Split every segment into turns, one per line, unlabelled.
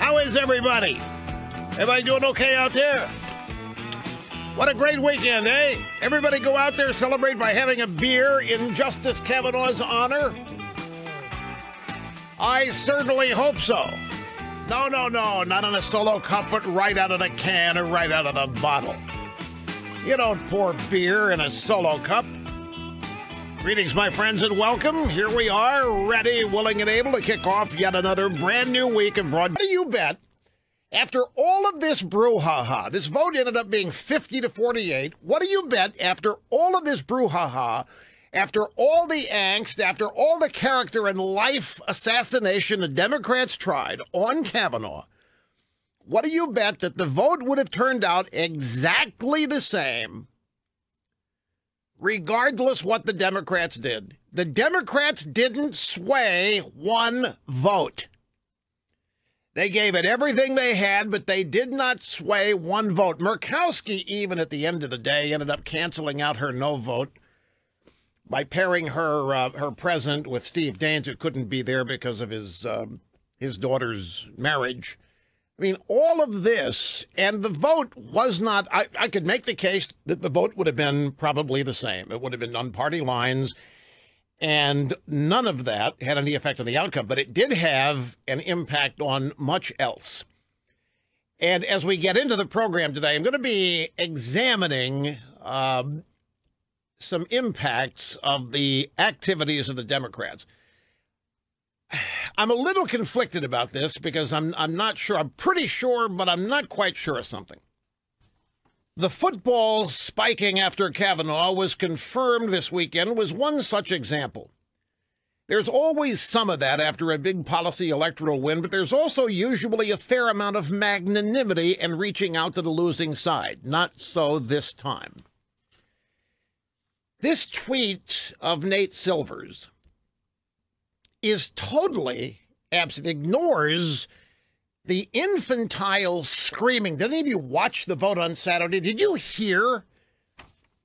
How is everybody? Everybody doing okay out there? What a great weekend, eh? Everybody go out there, celebrate by having a beer in Justice Kavanaugh's honor? I certainly hope so. No, not in a solo cup, but right out of the can or right out of the bottle. You don't pour beer in a solo cup. Greetings, my friends, and welcome. Here we are, ready, willing, and able to kick off yet another brand new week of broadcast. What do you bet? After all of this brouhaha, this vote ended up being 50-48. What do you bet after all of this brouhaha, after all the angst, after all the character and life assassination the Democrats tried on Kavanaugh, what do you bet that the vote would have turned out exactly the same, regardless what the Democrats did? The Democrats didn't sway one vote. They gave it everything they had, but they did not sway one vote. Murkowski, even at the end of the day, ended up canceling out her no vote by pairing her president with Steve Daines, who couldn't be there because of his daughter's marriage. I mean, all of this, and the vote was not, I could make the case that the vote would have been probably the same. It would have been on party lines, and none of that had any effect on the outcome, but it did have an impact on much else. And as we get into the program today, I'm going to be examining some impacts of the activities of the Democrats. I'm a little conflicted about this because I'm not sure. I'm pretty sure, but I'm not quite sure of something. The football spiking after Kavanaugh was confirmed this weekend was one such example. There's always some of that after a big policy electoral win, but there's also usually a fair amount of magnanimity and reaching out to the losing side. Not so this time. This tweet of Nate Silver's is totally absent, ignores the infantile screaming. Did any of you watch the vote on Saturday? Did you hear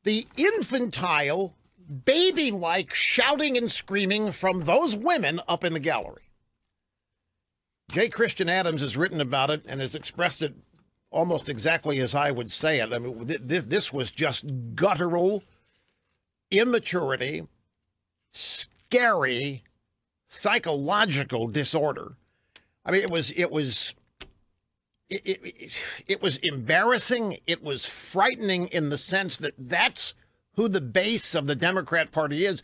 the infantile, baby-like shouting and screaming from those women up in the gallery? J. Christian Adams has written about it and has expressed it almost exactly as I would say it. I mean, this was just guttural immaturity, scary, psychological disorder. I mean, it was embarrassing. It was frightening in the sense that that's who the base of the Democrat Party is.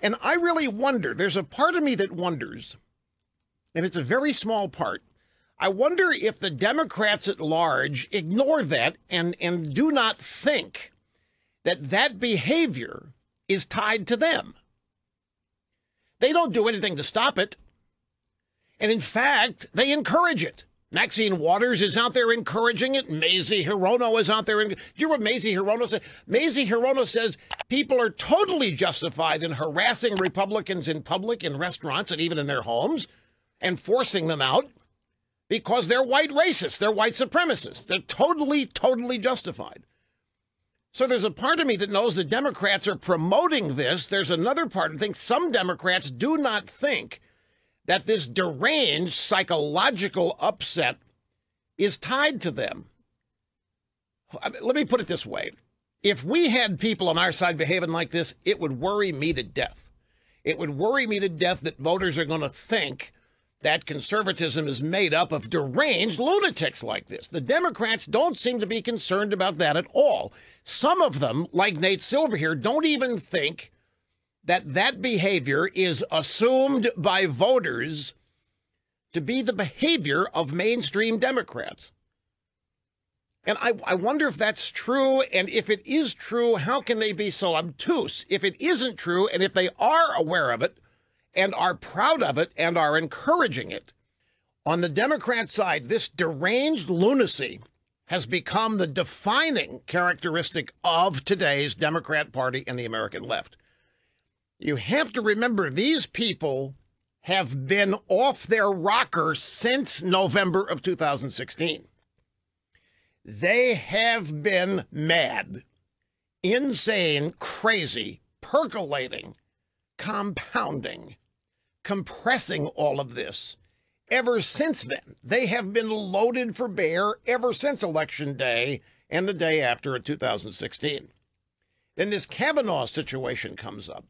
And I really wonder, there's a part of me that wonders, and it's a very small part. I wonder if the Democrats at large ignore that and do not think that that behavior is tied to them. They don't do anything to stop it. And in fact, they encourage it. Maxine Waters is out there encouraging it. Mazie Hirono is out there. Do you hear what Mazie Hirono said? Mazie Hirono says people are totally justified in harassing Republicans in public, in restaurants, and even in their homes, and forcing them out because they're white racists. They're white supremacists. They're totally justified. So there's a part of me that knows the Democrats are promoting this. There's another part that thinks some Democrats do not think that this deranged psychological upset is tied to them. Let me put it this way. If we had people on our side behaving like this, it would worry me to death. It would worry me to death that voters are going to think that conservatism is made up of deranged lunatics like this. The Democrats don't seem to be concerned about that at all. Some of them, like Nate Silver here, don't even think that that behavior is assumed by voters to be the behavior of mainstream Democrats. And I wonder if that's true, and if it is true, how can they be so obtuse? If it isn't true, and if they are aware of it, and are proud of it, and are encouraging it, on the Democrat side, this deranged lunacy has become the defining characteristic of today's Democrat Party and the American left. You have to remember, these people have been off their rocker since November of 2016. They have been mad, insane, crazy, percolating, compounding, compressing all of this ever since then. They have been loaded for bear ever since Election Day and the day after in 2016. Then this Kavanaugh situation comes up.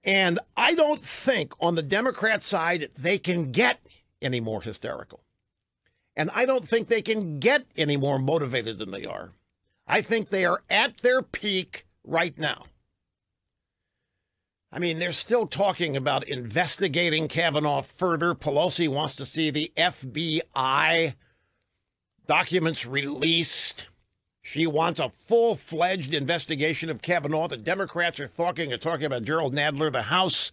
And I don't think on the Democrat side they can get any more hysterical. And I don't think they can get any more motivated than they are. I think they are at their peak right now. I mean, they're still talking about investigating Kavanaugh further. Pelosi wants to see the FBI documents released. She wants a full-fledged investigation of Kavanaugh. The Democrats are talking about Gerald Nadler, the House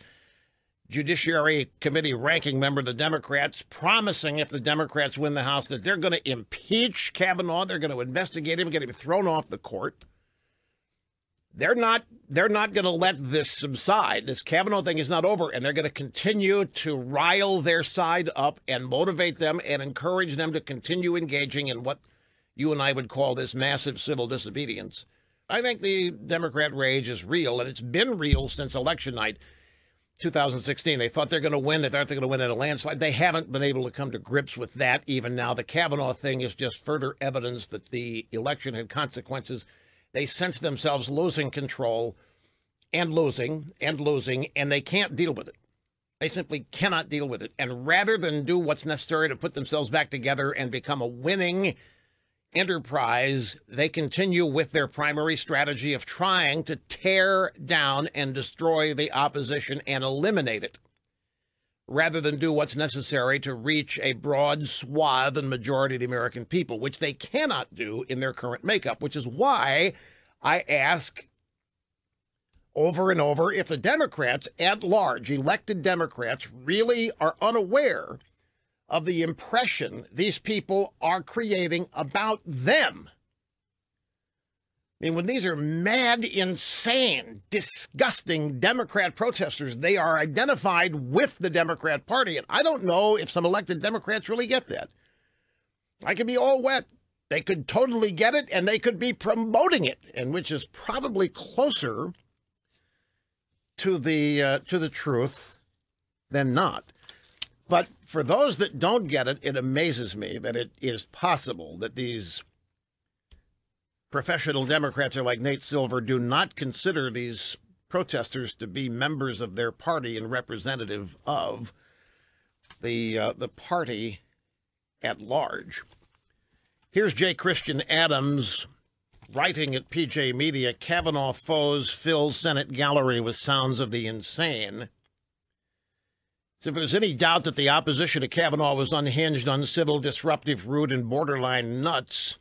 Judiciary Committee ranking member of the Democrats, promising if the Democrats win the House that they're going to impeach Kavanaugh. They're going to investigate him, get him thrown off the court. They're not going to let this subside. This Kavanaugh thing is not over, and they're going to continue to rile their side up and motivate them and encourage them to continue engaging in what you and I would call this massive civil disobedience. I think the Democrat rage is real, and it's been real since election night 2016. They thought they're going to win. They thought they're going to win in a landslide. They haven't been able to come to grips with that even now. The Kavanaugh thing is just further evidence that the election had consequences. They sense themselves losing control and losing, and they can't deal with it. They simply cannot deal with it. And rather than do what's necessary to put themselves back together and become a winning enterprise, they continue with their primary strategy of trying to tear down and destroy the opposition and eliminate it, rather than do what's necessary to reach a broad swath and majority of the American people, which they cannot do in their current makeup, which is why I ask over and over if the Democrats at large, elected Democrats, really are unaware of the impression these people are creating about them. I mean, when these are mad, insane, disgusting Democrat protesters, they are identified with the Democrat Party. And I don't know if some elected Democrats really get that. I could be all wet. They could totally get it, and they could be promoting it, and which is probably closer to the truth than not. But for those that don't get it, it amazes me that it is possible that these professional Democrats are like Nate Silver, do not consider these protesters to be members of their party and representative of the party at large. Here's J. Christian Adams writing at PJ Media, Kavanaugh foes fill Senate gallery with sounds of the insane. So if there's any doubt that the opposition to Kavanaugh was unhinged, uncivil, disruptive, rude, and borderline nuts,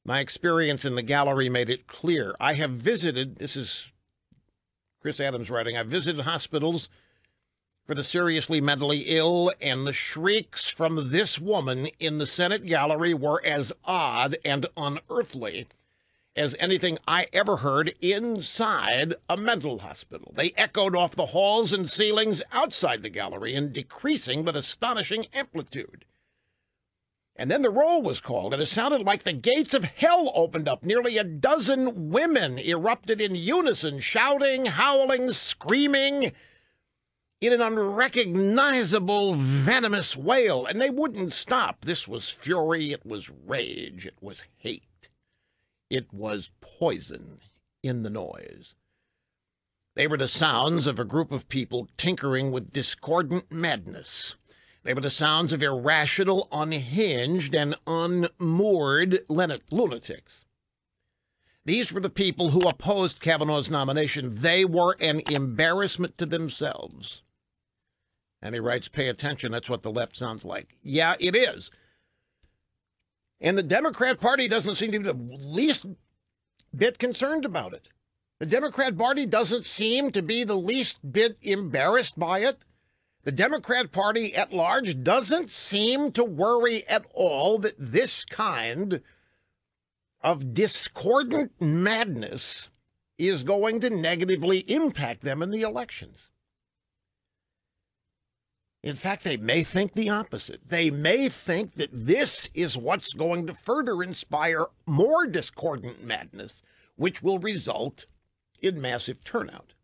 my experience in the gallery made it clear. I have visited, this is Chris Adams writing, I've visited hospitals for the seriously mentally ill, and the shrieks from this woman in the Senate gallery were as odd and unearthly as anything I ever heard inside a mental hospital. They echoed off the halls and ceilings outside the gallery in decreasing but astonishing amplitude. And then the roll was called, and it sounded like the gates of hell opened up. Nearly a dozen women erupted in unison, shouting, howling, screaming in an unrecognizable, venomous wail. And they wouldn't stop. This was fury. It was rage. It was hate. It was poison in the noise. They were the sounds of a group of people tinkering with discordant madness. They were the sounds of irrational, unhinged, and unmoored lunatics. These were the people who opposed Kavanaugh's nomination. They were an embarrassment to themselves. And he writes, pay attention, that's what the left sounds like. Yeah, it is. And the Democrat Party doesn't seem to be the least bit concerned about it. The Democrat Party doesn't seem to be the least bit embarrassed by it. The Democrat Party at large doesn't seem to worry at all that this kind of discordant madness is going to negatively impact them in the elections. In fact, they may think the opposite. They may think that this is what's going to further inspire more discordant madness, which will result in massive turnout.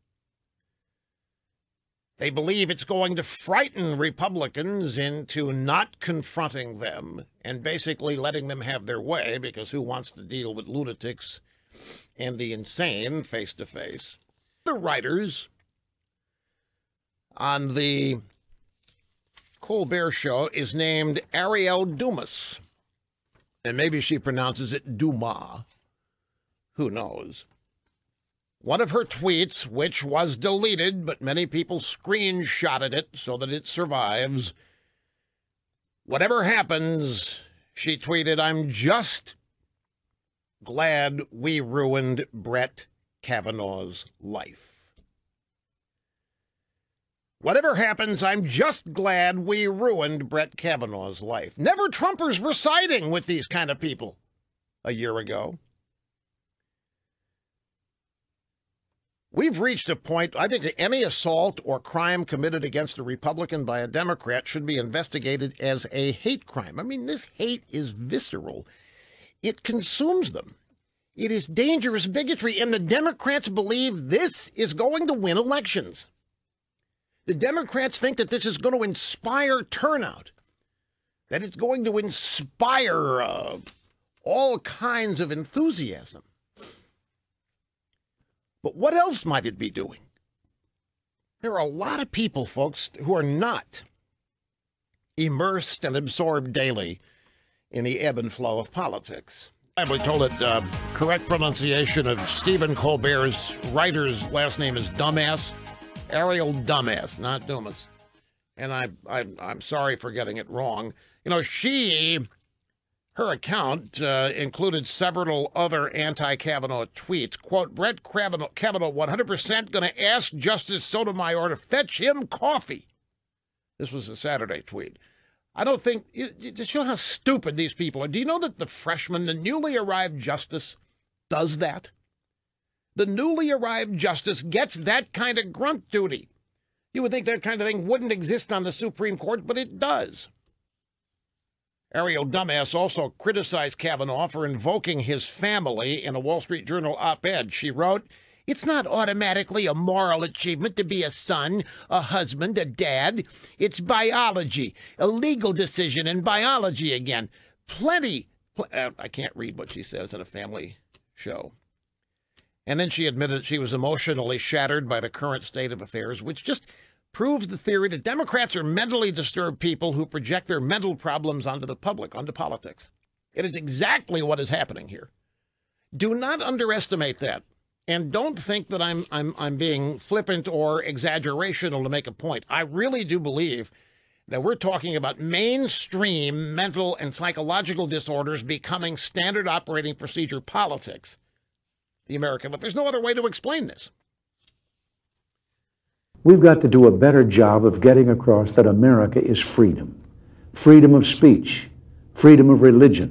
They believe it's going to frighten Republicans into not confronting them and basically letting them have their way, because who wants to deal with lunatics and the insane face to face? The writers on the Colbert Show is named Ariel Dumas. And maybe she pronounces it Dumas. Who knows? One of her tweets, which was deleted, but many people screenshotted it so that it survives. Whatever happens, she tweeted, I'm just glad we ruined Brett Kavanaugh's life. Whatever happens, I'm just glad we ruined Brett Kavanaugh's life. Never Trumpers were siding with these kind of people a year ago. We've reached a point, I think any assault or crime committed against a Republican by a Democrat should be investigated as a hate crime. I mean, this hate is visceral. It consumes them. It is dangerous bigotry, and the Democrats believe this is going to win elections. The Democrats think that this is going to inspire turnout, that it's going to inspire all kinds of enthusiasm. But what else might it be doing? There are a lot of people, folks, who are not immersed and absorbed daily in the ebb and flow of politics. I was told that correct pronunciation of Stephen Colbert's writer's last name is Dumbass. Ariel Dumbass, not Dumas. And I'm sorry for getting it wrong. You know, her account included several other anti-Kavanaugh tweets. Quote, Brett Kavanaugh 100% going to ask Justice Sotomayor to fetch him coffee. This was a Saturday tweet. I don't think, just you know how stupid these people are. Do you know that the freshman, the newly arrived justice, does that? The newly arrived justice gets that kind of grunt duty. You would think that kind of thing wouldn't exist on the Supreme Court, but it does. Ariel Dumbass also criticized Kavanaugh for invoking his family in a Wall Street Journal op-ed. She wrote, it's not automatically a moral achievement to be a son, a husband, a dad. It's biology, a legal decision, and biology again. I can't read what she says in a family show. And then she admitted she was emotionally shattered by the current state of affairs, which just proves the theory that Democrats are mentally disturbed people who project their mental problems onto the public, onto politics. It is exactly what is happening here. Do not underestimate that. And don't think that I'm being flippant or exaggerational to make a point. I really do believe that we're talking about mainstream mental and psychological disorders becoming standard operating procedure politics. The American, but there's no other way to explain this.
We've got to do a better job of getting across that America is freedom. Freedom of speech, freedom of religion,